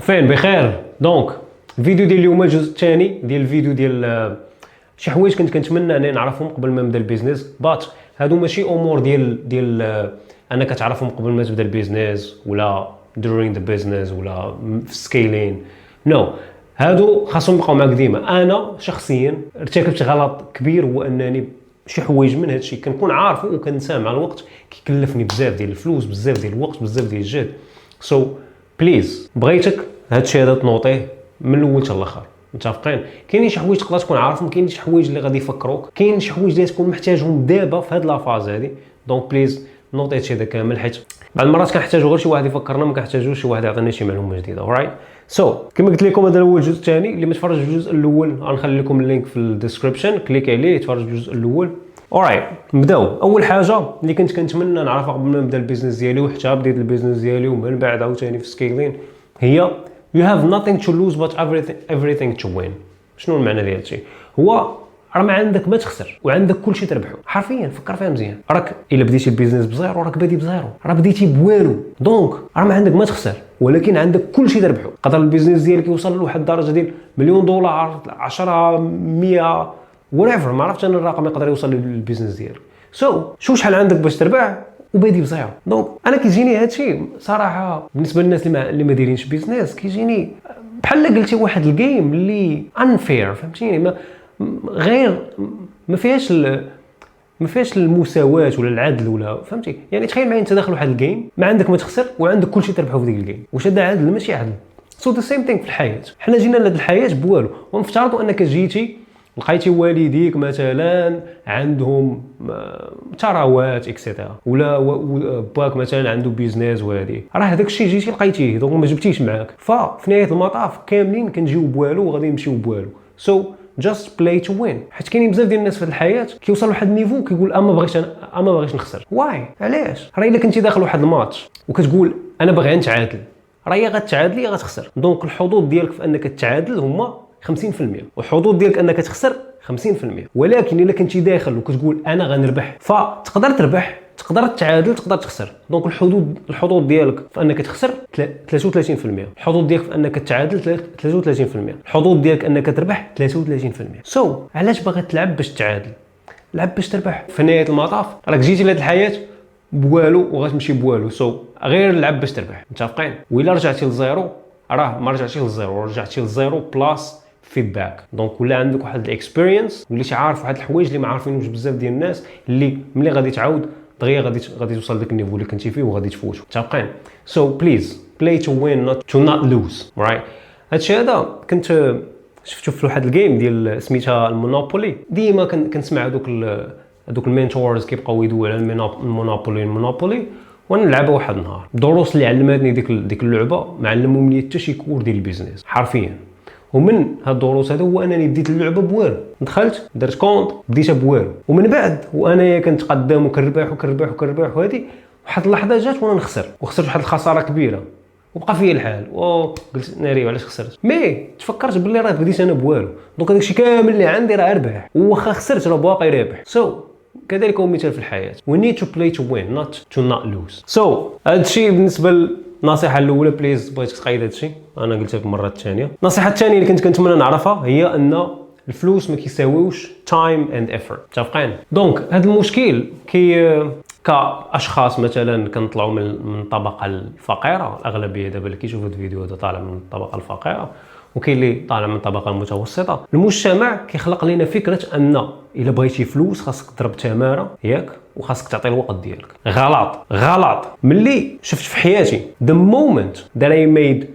فين بخير. دونك الفيديو ديال اليوم الجزء الثاني ديال الفيديو ديال شي حوايج كنت كنتمنى اني نعرفهم قبل ما نبدا البيزنس، بات هادو ماشي امور ديال انك تعرفهم قبل ما تبدا البيزنس ولا during the business ولا في سكيلين. نو هادو خاصهم يبقاو معاك ديما. انا شخصيا ارتكبت غلط كبير، هو انني شي حوايج من هادشي كنكون عارفه وكنساه مع الوقت كيكلفني بزاف ديال الفلوس، بزاف ديال الوقت، بزاف ديال الجهد. سو بليز بغيتك هادشي هذا تنوطيه من الاول حتى الاخر. متفقين؟ كاينين شي حوايج تقدر تكون عارفهم، كاينين شي حوايج اللي غادي يفكروك، كاين شي حوايج اللي تكون محتاجهم دابا في هاد لافاز هادي. دونك بليز نوطي هادشي هذا كامل، حيت بعض المرات كنحتاجو غير شي واحد يفكرنا، ما كنحتاجوش شي واحد يعطينا شي معلومه جديده. اورايت سو كما قلت لكم هذا هو الجزء الثاني. اللي ما تفرجش في الجزء الاول غنخلي لكم اللينك في الديسكريبشن، كليك عليه تفرج في الجزء الاول. اورايت نبداو. اول حاجه اللي كنت كنتمنى نعرفها قبل ما نبدا البيزنس ديالي، وحتى بديت البيزنس ديالي ومن بعد عاوتاني في سكيلين، هي you have nothing to lose but everything to win. شنو المعنى ديال هادشي؟ هو راه ما عندك ما تخسر وعندك كل شيء تربحه. حرفيا فكر فيها مزيان، راك الا بديتي البيزنس بزيرو راك بادي بزيرو، راه بديتي بوالو. دونك راه ما عندك ما تخسر ولكن عندك كل شيء تربحه. قدر البيزنس ديالك يوصل لواحد الدرجه ديال مليون دولار، 10 100 whatever، ما عرفتش انا الرقم يقدر يوصل للبيزنس ديالك. شو شحال عندك باش تربح وبادي بزيرو. دونك انا كيجيني هادشي صراحه بالنسبه للناس اللي ما دايرينش بيزنس، كيجيني بحال قلتي واحد الجيم اللي انفير، فهمتيني؟ غير ما فيهاش المساواه ولا العدل ولا فهمتي. يعني تخيل معايا انت داخل واحد الجيم ما عندك ما تخسر وعندك كل شيء تربحه في ديك الجيم. واش هذا عدل؟ ماشي عدل. سو ذا سيم ثينغ في الحياه. حنا جينا لهاد الحياه بوالو، ونفترضوا انك جيتي لقيتي والديك مثلا عندهم ثروات اكسيتيرا، ولا باك مثلا عنده بيزنس، وهذه راه هذاك الشيء جيتي لقيتيه دونك ما جبتيش معاك. ففي نهايه المطاف كاملين كنجيو بوالو وغادي نمشيو بوالو. جاست بلاي تو وين. حيت كاينين بزاف ديال الناس في الحياه كيوصل لواحد النيفو كيقول ما بغيتش نخسر. واي علاش؟ راه الا كنتي داخل واحد الماتش وكتقول انا باغي نتعادل، راه يا غتعادل يا غتخسر. دونك الحظوظ ديالك في انك تتعادل هما 50%، والحظوظ ديالك انك تخسر 50%. ولكن الا كنتي داخل وكتقول انا غنربح، فتقدر تربح، تقدر تعادل، تقدر تخسر. دونك الحظوظ ديالك في انك تخسر 33%، الحظوظ ديالك في انك تعادل 33%، الحظوظ ديالك انك تربح 33%. علاش باغي تلعب باش تعادل؟ لعب باش تربح. في نهايه المطاف راك جيتي لهاد الحياه بوالو وغتمشي بوالو. غير لعب باش تربح. متفقين؟ وإلا رجعتي للزيرو راه ما رجعتيش للزيرو، رجعتي للزيرو بلاس فيدباك. دونك ولا عندك واحد الاكسبيرينس، وليتي عارف واحد الحوايج اللي ما عارفينوش بزاف ديال الناس، اللي ملي غادي تعاود دغيا غادي توصل لذاك النيفو اللي كنتي فيه وغادي تفوتو. متفقين؟ بليز بلاي تو وين نوت تو نوت لوز. رايت؟ هادشي هذا كنت شفتو في واحد الجيم ديال سميتها المونوبولي. ديما كنسمع هذوك المينتورز كيبقاو يدويو على المونوبولي، وانا نلعبها واحد النهار. الدروس اللي علمتني ديك اللعبه ما علمهم لي حتى شي كور ديال البيزنس حرفيا. ومن هاد الدروس هذا هو انني بديت اللعبه بوالو، دخلت درت كونط بديتها بوالو، ومن بعد وانا كنت قدام وكنربح وهذه واحد اللحظه جات وانا نخسر، وخسرت واحد الخساره كبيره وبقى فيا الحال. قلت ناري علاش خسرت؟ مي تفكرت باللي راه بديت انا بوالو، دونك هذاك الشيء كامل اللي عندي راه ربح، وواخا خسرت راه باقي رابح. كذلك هو مثال في الحياه. we need to play to win not to not lose. هذا الشيء بالنسبه النصيحه الاولى. بليز بغيتك تقيد هذا الشيء، انا قلتها في المره الثانيه. النصيحه الثانيه اللي كنت كنتمنى نعرفها هي ان الفلوس ما كيساويوش تايم اند ايفورت. متفقين؟ دونك هذا المشكل كاشخاص مثلا كنطلعوا من الطبقه الفقيره، الاغلبيه دابا اللي كيشوفوا الفيديو هذا طالع من الطبقه الفقيره، وكاين اللي طالع من الطبقه المتوسطه. المجتمع كيخلق لنا فكره ان الا بغيتي فلوس خاصك تضرب تماره ياك، وخاصك تعطي الوقت ديالك. غلط. ملي شفت في حياتي the moment that I made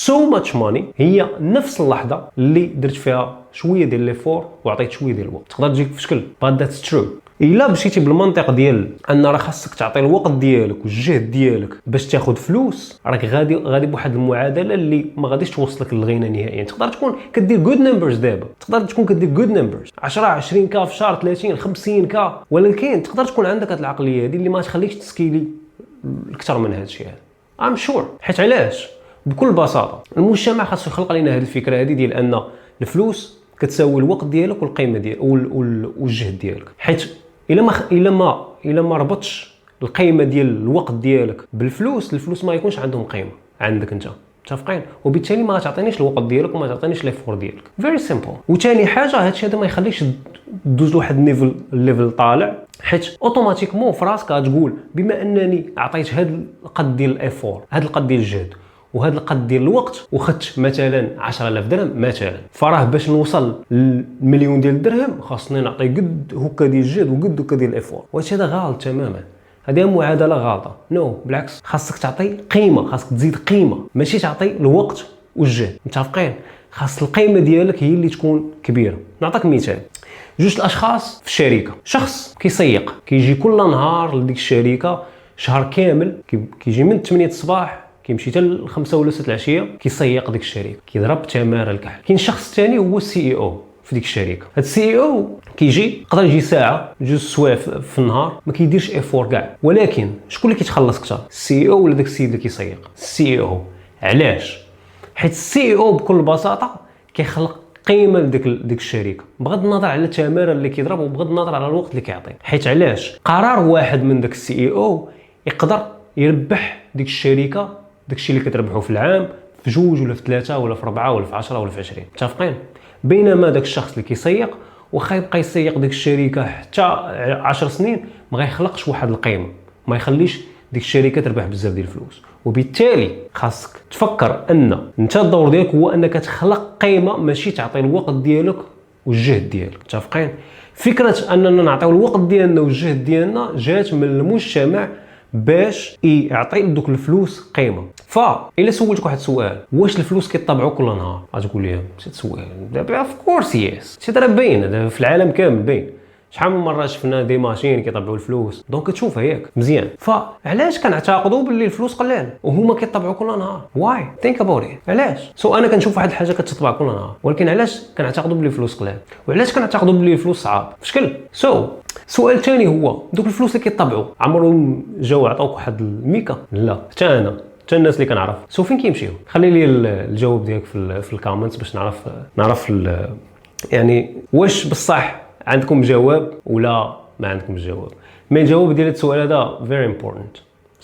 so much money هي نفس اللحظه اللي درت فيها شويه ديال ليفور وعطيت شويه ديال الوقت. تقدر تجيك في شكل but that's true. الا مشيتي بالمنطق ديال ان راه خاصك تعطي الوقت ديالك والجهد ديالك باش تاخذ فلوس، راك غادي بواحد المعادله اللي ما غاديش توصلك للغنى نهائيا. تقدر تكون كدير جود نمبرز دابا، تقدر تكون كدير جود نمبرز 10 20 كا في الشهر، 30 50 كا، ولكن تقدر تكون عندك هذه العقليه هذه اللي ما تخليكش تسكيلي اكثر من هذا الشيء هذا. ام شور. حيت علاش؟ بكل بساطه المجتمع خاصو يخلق لنا هذه الفكره هذه ديال ان الفلوس كتساوي الوقت ديالك والقيمه ديالك والجهد ديالك. حيت الا ما ربطش القيمه ديال الوقت ديالك بالفلوس، الفلوس ما يكونش عندهم قيمه عندك انت. متفقين؟ وبالتالي ما تعطينيش الوقت ديالك وما تعطينيش ليفور ديالك. فيري سيمبل. وثاني حاجه هادشي هذا ما يخليكش دوز لواحد الليفل طالع، حيت اوتوماتيكمون في راسك غتقول بما انني عطيت هاد القد ديال الايفور، هاد القد ديال الجهد وهذا القد ديال الوقت وخدت مثلا 10000 درهم مثلا، فراه باش نوصل للمليون ديال الدرهم خاصني نعطي قد هكا ديال الجهد وقد هكا ديال الايفور. وهادشي هذا غلط تماما، هذه معادله غلطه. بالعكس، خاصك تعطي قيمه، خاصك تزيد قيمه، ماشي تعطي الوقت والجهد. متفقين؟ خاص القيمه ديالك هي اللي تكون كبيره. نعطيك مثال، جوج الاشخاص في الشركه، شخص كيسيق كيجي كل نهار لديك الشركه شهر كامل، كيجي من 8 الصباح كيمشي حتى 5 ولا 6 العشيه كيسيق ديك الشركه، كيضرب تماره الكحل. كاين شخص ثاني هو السي او في ديك الشركه، هاد السي او كيجي يقدر يجي ساعه جوج سوايع في النهار ما كيديرش ايفور كاع، ولكن شكون اللي كيتخلص اكثر، السي او ولا داك السيد اللي كيسيق؟ السي او. علاش؟ حيت السي او بكل بساطه كيخلق قيمه لديك الشركه بغض النظر على التماره اللي كيضرب وبغض النظر على الوقت اللي كيعطي. حيت علاش؟ قرار واحد من داك السي او يقدر يربح ديك الشركه داكشي اللي كتربحو في العام في 2 ولا في 3 ولا في 4 ولا في 10 ولا في 20. متفقين؟ بينما داك الشخص اللي كيسيق واخا يبقى يسيق ديك الشركه حتى 10 سنين ما غيخلقش واحد القيمه، ما يخليش ديك الشركه تربح بزاف ديال الفلوس. وبالتالي خاصك تفكر ان انت الدور ديالك هو انك تخلق قيمه، ماشي تعطي الوقت ديالك والجهد ديالك. متفقين؟ فكره اننا نعطيو الوقت ديالنا والجهد ديالنا جات من المجتمع باش يعطي دوك الفلوس قيمه. فالا سولتك واحد السؤال، واش الفلوس كيطبعوا كل نهار؟ غتقول لي سؤال دابا اوف كورس يس، شي راه باين في العالم كامل باين. شحال من مره شفنا دي ماشين كيطبعوا الفلوس، دونك تشوفها ياك مزيان. فعلاش كنعتقدوا باللي الفلوس قلال وهما كيطبعوا كل نهار؟ واي ثينك اباوت ات. علاش؟ انا كنشوف واحد الحاجه كتطبع كل نهار، ولكن علاش كنعتقدوا باللي الفلوس قلال؟ وعلاش كنعتقدوا باللي الفلوس صعاب في شكل؟ السؤال الثاني هو دوك الفلوس اللي كيطبعوا عمرهم جاو عطاوك واحد الميكا؟ لا، حتى الناس اللي كنعرف فين كيمشيو؟ خلي لي الجواب ديالك في الكومنتس باش نعرف يعني واش بصح عندكم جواب ولا ما عندكم جواب. مي الجواب ديال السؤال هذا فيري امبورطنت.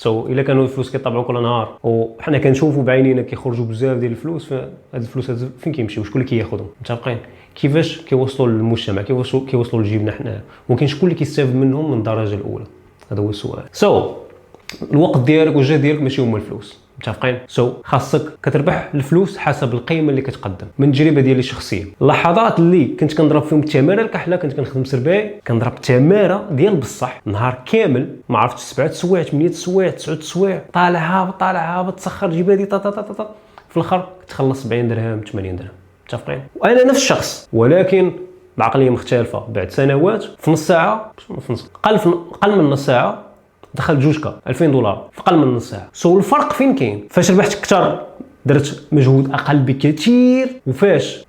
الا كانوا الفلوس كيطبعوا كل نهار وحنا كنشوفوا بعينينا كيخرجوا بزاف ديال الفلوس، فهاد الفلوس فين كيمشيو؟ شكون اللي كياخذهم؟ متفقين؟ كيفاش كيوصلوا للمجتمع؟ كيوصلوا لجيبنا حنا؟ ممكن شكون اللي كيستافد منهم من الدرجه الاولى؟ هذا هو السؤال. الوقت ديالك والجهد ديالك ماشي هما الفلوس. متفقين؟ خاصك كتربح الفلوس حسب القيمه اللي كتقدم. من التجربه ديالي الشخصيه، اللحظات اللي كنت كنضرب فيهم التماره الكحله، كنت كنخدم سرباي كنضرب التماره ديال بصح نهار كامل، ما عرفتش 7 سوايع 8 سوايع 9 سوايع، طالع هابط تسخر جبادي في الاخر تخلص 70 درهم 80 درهم. متفقين؟ وانا نفس الشخص ولكن بعقليه مختلفه. بعد سنوات في نص ساعه اقل من نص ساعه دخلت جوجكا 2000 دولار في اقل من نص ساعه. الفرق فين كاين؟ فاش ربحت اكثر درت مجهود اقل بكثير، وفاش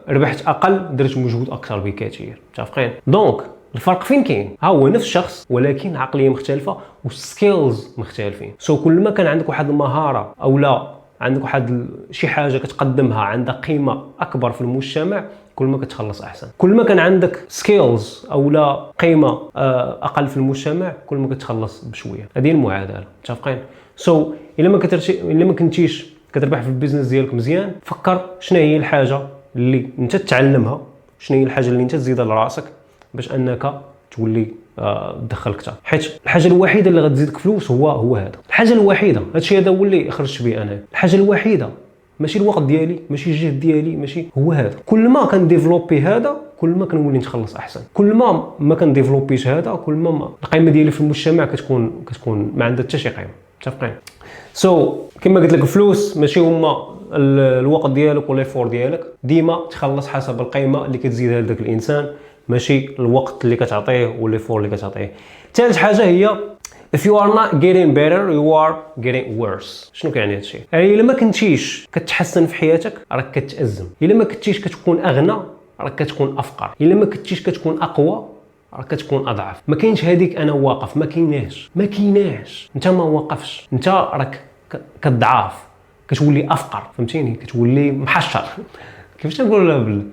ربحت اقل درت مجهود اكثر بكثير. متفقين؟ دونك الفرق فين كاين؟ هو نفس الشخص ولكن عقليه مختلفه وسكيلز مختلفين. كل ما كان عندك واحد المهاره او لا عندك واحد شي حاجه كتقدمها عندها قيمه اكبر في المجتمع، كل ما كتخلص احسن. كل ما كان عندك سكيلز او لا قيمه اقل في المجتمع، كل ما كتخلص بشويه. هذه المعادله. متفقين؟ الا ما كنتيش كتربح في البيزنس ديالك مزيان، فكر شنو هي الحاجه اللي انت تتعلمها، شنو هي الحاجه اللي انت تزيدها لراسك باش انك تولي تدخل اكثر. حيت الحاجه الوحيده اللي غتزيدك فلوس هو هذا. الحاجه الوحيده، هادشي هذا هو اللي خرجت به انا. الحاجه الوحيده ماشي الوقت ديالي، ماشي الجهد ديالي، ماشي هو هذا. كل ما كنديفلوبي هذا كل ما كنولي نتخلص احسن. كل ما كنديفلوبيش هذا كل ما القيمه ديالي في المجتمع كتكون ما عندها حتى شي قيمه. متفقين؟ كما قلت لك الفلوس ماشي هما الوقت ديالك ولا الفور ديالك. ديما تخلص حسب القيمه اللي كتزيدها لذاك الانسان، ماشي الوقت اللي كتعطيه ولا الفور اللي كتعطيه. ثالث حاجه هي if you are not getting better you are getting worse. شنو كيعني هادشي؟ يعني الا ما كنتيش كتحسن في حياتك راك كتأزم. الا ما كنتيش كتكون اغنى راك كتكون افقر. الا ما كنتيش كتكون اقوى راك كتكون اضعف. ما كاينش هذيك انا واقف، ما كايناش. انت ما واقفش، انت راك كتضعف، كتولي افقر. فهمتيني؟ كتولي محشر. كيفاش نقول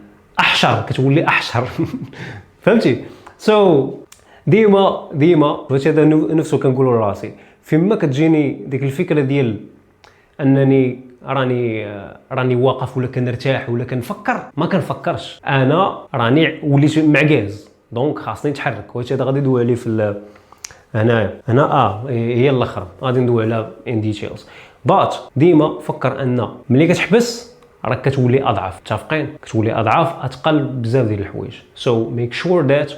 احشر؟ كتولي احشر. فهمتي؟ ديما باش هذا نفسه كنقولوا لراسي، فيما كتجيني ديك الفكره ديال انني راني واقف ولا كنرتاح ولا كنفكر، ما كنفكرش، انا راني وليت معكاز، دونك خاصني نتحرك. واش هذا غادي ندوي عليه في هنا هي الاخر غادي ندوي على ان ديتيلز. بات ديما فكر ان ملي كتحبس راك كتولي اضعف، متفقين؟ كتولي اضعف، اتقل بزاف ديال الحوايج. سو ميك شور ذات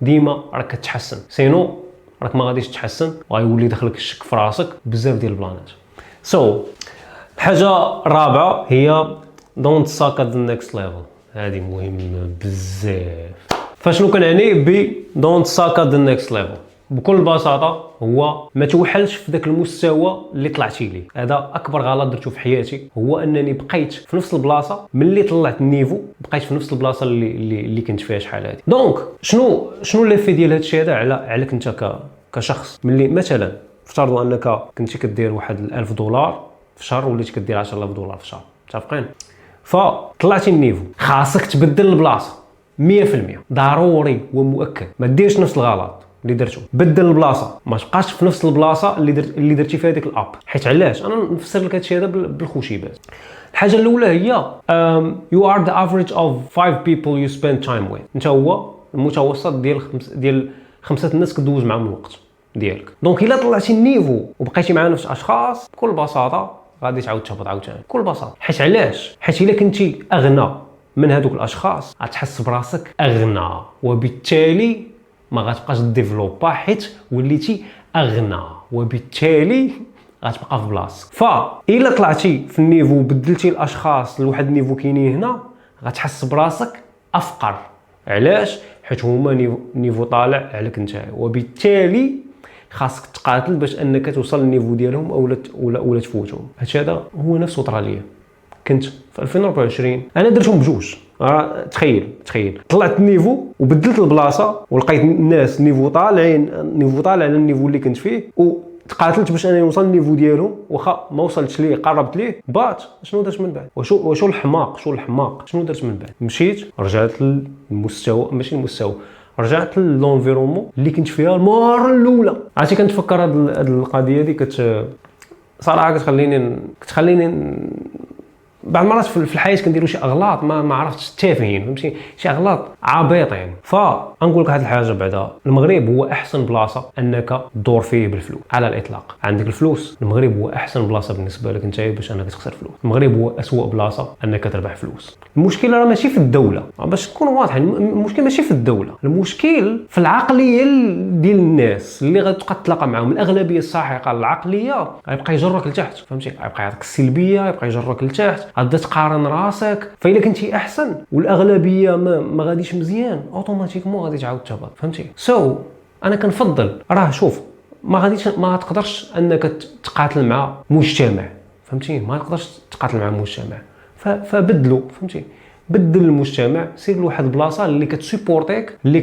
ديما راك كتحسن، سينو راك ما غاديش تحسن وغيولي داخلك الشك في راسك بزاف ديال البلانات. الحاجه الرابعه هي دونت ساك ات ذا نيكست ليفل. هذه مهمه بزاف. فشنو كنعني ب دونت ساك ات ذا نيكست ليفل؟ بكل بساطه هو ما توحلش في ذاك المستوى اللي طلعتي ليه. هذا اكبر غلط درته في حياتي، هو انني بقيت في نفس البلاصه ملي طلعت النيفو، بقيت في نفس البلاصه اللي كنت فيها شحال هذه. دونك شنو ليفي ديال هذا الشيء هذا عليك انت كشخص؟ ملي مثلا افترضوا انك كنتي كدير واحد $1000 في الشهر وليت كدير $10,000 في الشهر، متفقين؟ فطلعتي النيفو، خاصك تبدل البلاصه 100%، ضروري ومؤكد. ما ديرش نفس الغلط اللي درتو، بدل البلاصه، ما تبقاش في نفس البلاصه اللي درتي فيها ديك الاب. حيت علاش؟ انا نفسر لك هادشي هذا بالخشيبات. الحاجه الاولى هي you are the average of 5 people you spend time with. انت هو المتوسط ديال 5 الناس كدوز معاهم الوقت ديالك. دونك الا طلعتي النيفو وبقيتي مع نفس الاشخاص، بكل بساطه غادي تعاود تهبط عاوتاني، بكل بساطه. حيت علاش؟ حيت الا كنتي اغنى من هذوك الاشخاص غتحس براسك اغنى، وبالتالي ما غتبقاش ديفلوبا حيت وليتي اغنى، وبالتالي غتبقى في بلاصتك. فالا طلعتي في النيفو وبدلتي الاشخاص لواحد النيفو كاينين هنا، غتحس براسك افقر. علاش؟ حيت هما نيفو طالع عليك انت، وبالتالي خاصك تقاتل باش انك توصل للنيفو ديالهم اولا تفوتهم. هذا هو نفس طراليه. كنت في 2024 انا درتهم بجوج. تخيل طلعت النيفو وبدلت البلاصه ولقيت الناس نيفو طالع على النيفو اللي كنت فيه، وتقاتلت باش انا نوصل للنيفو ديالهم، واخا ما وصلتش ليه قربت ليه. شنو درت من بعد؟ وشو الحماق شنو درت من بعد؟ مشيت رجعت للمستوى، ماشي المستوى، رجعت للونفيرومون اللي كنت فيها المره الاولى. عرفتي كنتفكر هاد القضيه دي صراحه كتخليني بعض المرات في الحياه كنديروا شي اغلاط ما عرفتش تافهين، فهمتي؟ شي اغلاط عبيطين. فنقول لك هذه الحاجه بعدا، المغرب هو احسن بلاصه انك تدور فيه بالفلوس على الاطلاق. عندك الفلوس، المغرب هو احسن بلاصه بالنسبه لك انت باش انك تخسر فلوس. المغرب هو اسوء بلاصه انك تربح فلوس. المشكله راه ماشي في الدوله، باش نكون واضح، المشكل ماشي في الدوله، المشكل في العقليه ديال الناس اللي غتبقى تتلاقى معاهم. الاغلبيه الساحقه العقليه غيبقى يجرك لتحت، فهمتي؟ غيبقى يعطيك السلبيه، يبقى يجرك لتحت، غادا تقارن راسك. فإلا كنتي احسن والاغلبيه ما غاديش مزيان، اوتوماتيكمون غادي تعاود تهبط، فهمتي؟ انا كنفضل، راه شوف، ما تقدرش انك تقاتل مع مجتمع، فهمتي؟ ما تقدرش تقاتل مع مجتمع، فبدلو، فهمتي؟ بدل المجتمع، سير لواحد البلاصه اللي كتسيبورتيك، اللي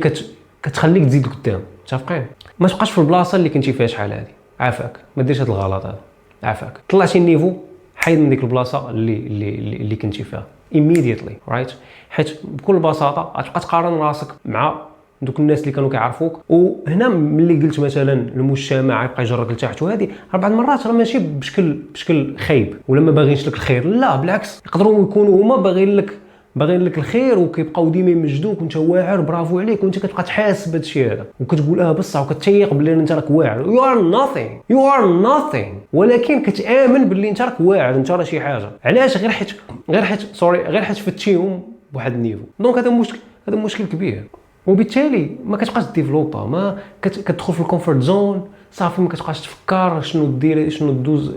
كتخليك تزيد قدام، متفقين؟ ما تبقاش في البلاصه اللي كنتي فيها شحال هذه. عافاك، ما ديرش هذا الغلط هذا، عافاك. طلعتي النيفو، حيد من ديك البلاصه اللي كنتي فيها immediately، right؟ حيت بكل بساطه غتبقى تقارن راسك مع دوك الناس اللي كانوا كيعرفوك. وهنا ملي قلت مثلا المجتمع يبقى يجرك لتحت، وهذه بعض المرات راه ماشي بشكل خايب ولا ما باغينش لك الخير، لا بالعكس، يقدروا يكونوا هما باغيين لك الخير، وكيبقاو ديما يمجدوك وانت واعر، برافو عليك، وانت كتبقى تحاسب بهذا الشيء هذا وكتقول بصح، وكتيق باللي انت راك واعر. you are nothing، ولكن كتامن باللي انت راك واعر، انت راه شي حاجه. علاش؟ غير حيت فتيهم بواحد النيفو. دونك هذا مشكل كبير، وبالتالي ما كتبقاش ديفلوبا، ما كتدخل في الكومفورت زون، صافي ما كتبقاش تفكر شنو دير، شنو دوز،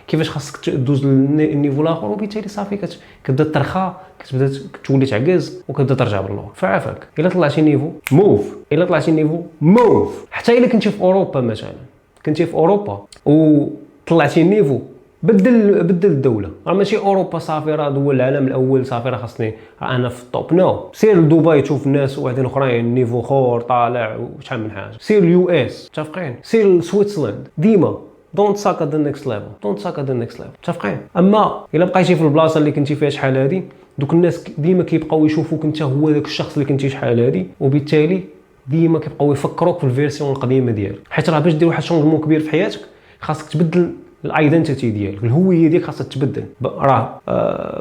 كيفاش خاصك دوز للنيفو الاخر، وبالتالي صافي كتبدا ترخى، كتبدا تولي تعكز وكتبدا ترجع باللور. فعافاك، الا طلعتي نيفو موف. حتى الا كنتي في اوروبا مثلا، كنتي في اوروبا وطلعتي النيفو، بدل الدوله. راه ماشي اوروبا صافي راه دول العالم الاول صافي راه خاصني انا في الطوب، نو. سير لدبي تشوف الناس واحدين اخرين نيفو خور طالع وشحال من حاجه. سير اليو اس، متفقين؟ سير لسويسرلاند. ديما دونت ساك ات ذا نيكست ليفل، متفقين؟ اما الا بقيتي في البلاصه اللي كنتي فيها شحال هادي، دوك الناس ديما كيبقاو يشوفوك انت هو داك الشخص اللي كنتي شحال هادي، وبالتالي ديما كيبقاو يفكروك في الفيرسيون القديمه ديالك. حيت راه باش دير واحد الشونجمون كبير في حياتك خاصك تبدل الايدنتيتي ديالك، الهويه ديالك خاصها تتبدل. راه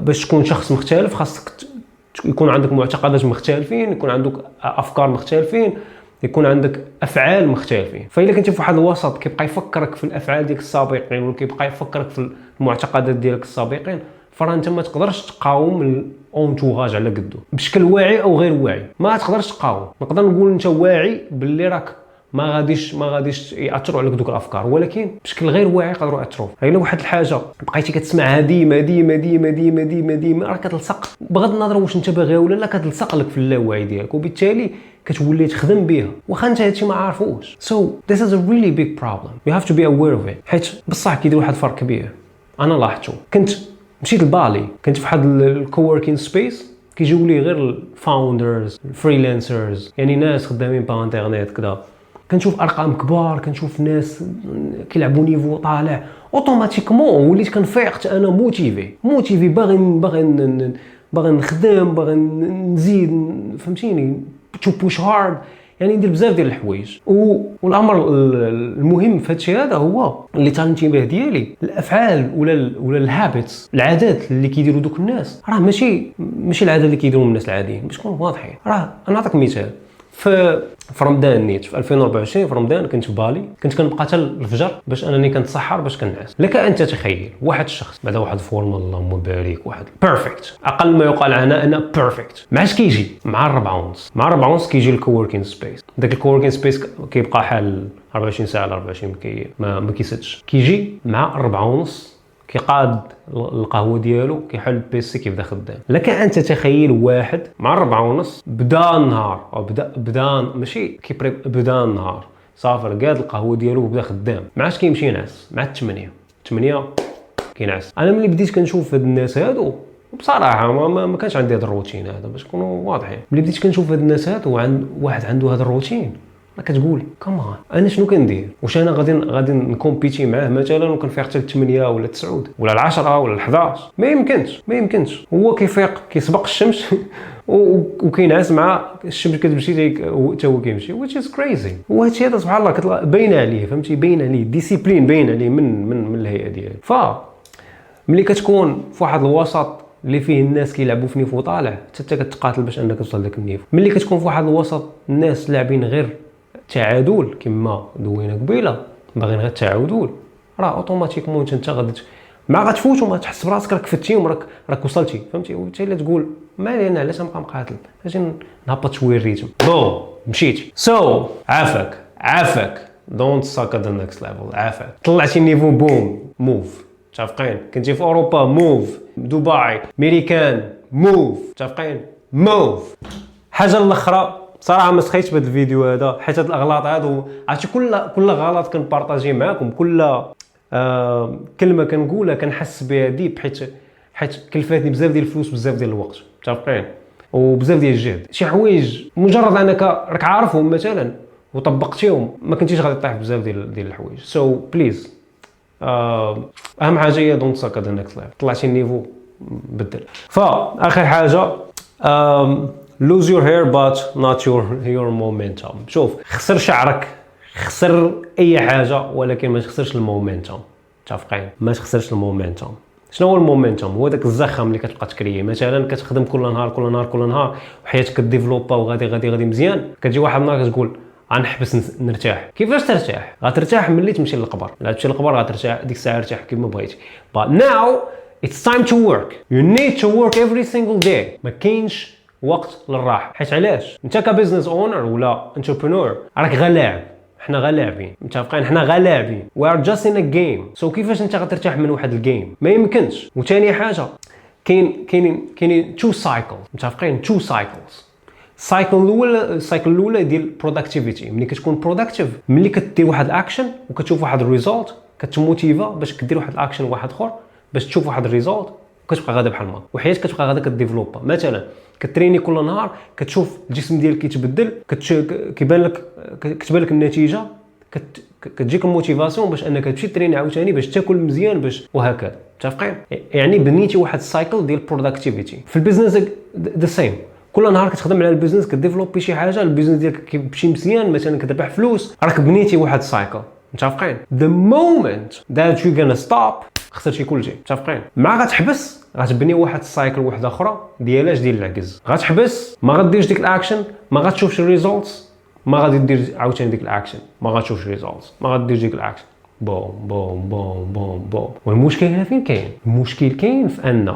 باش تكون شخص مختلف خاصك يكون عندك معتقدات مختلفين، يكون عندك افكار مختلفين، يكون عندك افعال مختلفين. فاذا كنتي في واحد الوسط كيبقى يفكرك في الافعال ديالك السابقين ولا كيبقى يفكرك في المعتقدات ديالك السابقين، فراه انت ما تقدرش تقاوم الاونتوراج على قدو بشكل واعي او غير واعي. ما تقدرش تقاوم. نقدر نقول انت واعي باللي راك ما غاديش ياثروا عليك دوك الافكار، ولكن بشكل غير واعي يقدروا ياثروا. الا واحد الحاجه بقيتي كتسمعها ديما ديما ديما ديما ديما ديما راه كتلصق، بغض النظر واش انت باغيها ولا لا، كتلصق لك في اللاوعي ديالك، وبالتالي كتولي تخدم بها واخا انت هادشي ما عارفوش. So this is a really big problem. You have to be aware of it. حيت بصح كيدير واحد الفرق كبير. انا لاحظته، كنت مشيت لبالي، كنت في واحد الكووركين سبيس كيجيو لي غير الفاوندرز الفريلانسرز، يعني ناس خدامين بانترنيت كذا. كنشوف ارقام كبار، كنشوف ناس كيلعبوا نيفو طالع، اوتوماتيكمون وليت كنفيقت انا موتيفي باغي نخدم، باغي نزيد، فهمتيني، تو بوش هارد، يعني ندير بزاف ديال الحوايج. والامر المهم في هادشي هذا هو اللي تعلمتي به ديالي الافعال ولا الهابيتس، العادات اللي كيديروا دوك الناس راه ماشي العادات اللي كيديروا الناس العاديين، باش نكونوا واضحين. راه انا نعطيك مثال. في رمضان نيت في 2024 في رمضان كنت في بالي، كنت كنبقى حتى الفجر باش انني كنتسحر باش كنعس. لك انت تخيل واحد الشخص بعد واحد الفورمه اللهم بارك، واحد بيرفكت، اقل ما يقال عنها انا بيرفكت، معاش كيجي مع 4 ونص كيجي الكووركين سبيس. داك الكووركين سبيس كيبقى حال 24 ساعه على 24 ما كيسدش، كيجي مع 4 ونص كيقاد القهوه ديالو، كيحل البيسي، كيبدا خدام. لك انت تخيل واحد مع 4 ونص بدا النهار، او بدا ماشي بدا النهار صافر، قاد القهوه ديالو وبدا خدام، ما عادش كيمشي ينعس مع 8 كينعس. انا ملي بديت كنشوف هاد الناس هادو بصراحه ما كانش عندي هذا الروتين هذا، باش نكونوا واضحين. ملي بديت كنشوف هاد الناس هادو واحد عنده هذا الروتين، كتقول كمان انا شنو كندير؟ واش انا غادي نكومبيتي معاه مثلا وكنفيق حتى 8 ولا 9 ولا 10 ولا 11؟ ما يمكنش. هو كيفيق كيسبق الشمس وكينعس مع الشمس كتمشي حتى هو كيمشي، which is crazy. وهادشي هذا سبحان الله كتلقى باين عليه، فهمتي، باين عليه ديسيبلين، باين عليه من الهيئه ديالو. ملي كتكون في واحد الوسط اللي فيه الناس كيلعبوا في نيفو طالع، حتى كتقاتل باش انك توصل لذاك النيفو. ملي كتكون في واحد الوسط الناس لاعبين غير تعادل كما دوينا قبيله، باغيين غير التعادل، راه اوتوماتيكمون انت غادي ما غتفوت وما تحس براسك راك فتي راك وصلتي، فهمتي. وبالتالي تقول ما علينا، علاش نبقى مقاتل، اجي نهبط شويه الريتم. مشيتي عافاك دونت ساك ات ذا نيكست ليفل، عافاك طلعتي النيفو، بوم موف، متفقين. كنتي في اوروبا موف، دبي ميريكان موف، متفقين، موف. حاجه الاخرى صراحه ما سخيتش بهذا الفيديو هذا، حيت هاد الاغلاط هادو عرفتي كل غلط كنبارطاجي معاكم، كل كلمه كنقولها كنحس بها ديب، حيت كلفاتني بزاف ديال الفلوس، بزاف ديال الوقت، متفقين، وبزاف ديال الجهد. شي حوايج مجرد انك راك عارفهم مثلا وطبقتيهم ما كنتيش غادي طيح بزاف ديال الحوايج. سو بليز اهم حاجه هي دونت ساك ذا نيكست ليفل، طلعتي النيفو بدل. فاخر حاجه lose your hair but not your momentum. شوف، خسر شعرك، خسر اي حاجه، ولكن ما تخسرش المومنتوم، متفقين، ما تخسرش المومنتوم. شنو هو المومنتوم؟ هو داك الزخم اللي كتبقى تكريه، مثلا كتخدم كل نهار وحياتك كديفلوبا وغادي مزيان، كتجي واحد النهار كتقول غنحبس نرتاح. كيفاش ترتاح؟ غترتاح ملي تمشي للقبر، لا تمشي للقبر غترتاح ديك الساعه، ارتاح كيما بغيتي. but now it's time to work. you need to work every single day. ما كاينش وقت للراحه. حيت علاش؟ انت كبزنس اونر ولا انتربرونور راك غلاعب، حنا غلاعبين، متفقين، حنا غلاعبين. we are just in a game. so كيفاش انت غترتاح من واحد الجيم؟ ما يمكنش. وثاني حاجه كاين تو سايكل، متفقين، تو سايكلز. السايكل الاولى ديال بروداكتيفيتي، ملي كتكون بروداكتيف، ملي كدير واحد الاكشن وكتشوف واحد الريزولت كتموتيفا باش كدير واحد الاكشن واحد اخر باش تشوف واحد الريزولت، كتبقى غادا بحال ما، وحياتك كتبقى غادا كديفلوبا. مثلا كتريني كل نهار، كتشوف الجسم ديالك كيتبدل، كتبان لك النتيجه، كتجيك الموتيفاسيون باش انك تمشي تريني عاوتاني باش تاكل مزيان باش وهكذا، متفقين. يعني بنيتي واحد السايكل ديال بروداكتيفيتي. في البيزنس ذا سيم، كل نهار كتخدم على البيزنس، كديفلوبي شي حاجه، البيزنس ديالك كيمشي مزيان، مثلا كتربح فلوس، راك بنيتي واحد السايكل. متفقين؟ the moment that you're gonna stop خسرتي كلشي. متفقين؟ مع غتحبس غتبني واحد السايكل واحده اخرى ديال العجز. غتحبس ما غديرش ديك الاكشن، ما غتشوفش الريزولتس، ما غادي دير عاوتاني ديك الاكشن، ما غتشوفش الريزولتس، ما غادير ديك الاكشن، بوم بوم بوم بوم بوم. والمشكل هنا فين كاين؟ المشكل كاين في ان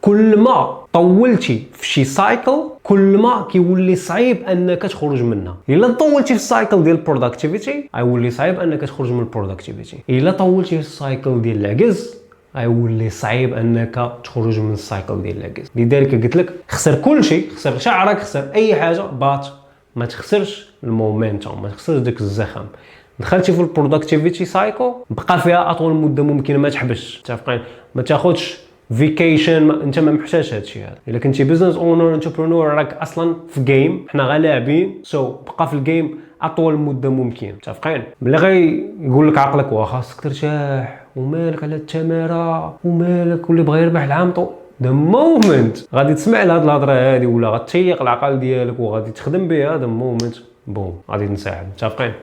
كل ما طولتي في شي سايكل كل ما كيولي صعيب انك تخرج منها. الا طولتي في السايكل ديال البروداكتيفيتي غيولي صعيب انك تخرج من البروداكتيفيتي. الا طولتي في السايكل ديال العجز غيولي صعيب انك تخرج من السايكل ديال العجز. لذلك قلت لك خسر كل شيء، خسر شعرك، خسر اي حاجه، بات ما تخسرش المومنتوم، ما تخسرش داك الزخم. دخلتي في البروداكتيفيتي سايكل بقى فيها اطول مده ممكنه، ما تحبسش. متفقين؟ ما تاخذش فيكيشن، انت ما محتاجش هادشي هذا. الا كنتي بزنس اونر انتربرونور راك اصلا في جيم، حنا غير لاعبين، بقى في الجيم اطول مده ممكن. متفقين؟ ملي غيقول لك عقلك واخا خاصك ترتاح ومالك على التماره ومالك واللي بغى يربح العام طول، ذا مومنت غادي تسمع لهاد الهضره هادي ولا غتيق العقل ديالك وغادي تخدم بها، ذا مومنت بوم غادي تنسحب. متفقين؟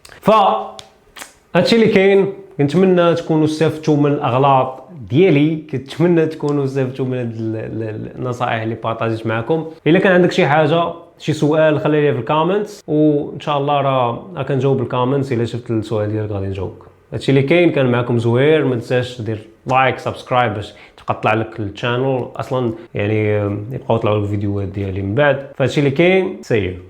هادشي اللي كاين. كنتمنى تكونوا استفدتوا من الاغلاط ديالي، كنتمنى تكونوا استفدتوا من النصائح اللي بارطاجيت معكم. الا كان عندك شي حاجه شي سؤال خلي لي في الكومنتس وان شاء الله راه كنجاوب الكومنتس. الا شفت السؤال ديالك غادي نجاوبك. هادشي اللي كاين. كان معكم زهير. ما تنساش دير لايك سبسكرايب باش تبقى طلع لك الشانل اصلا، يعني يبقاو يطلعوا لك الفيديوهات ديالي من بعد. فهادشي اللي كاين. سير.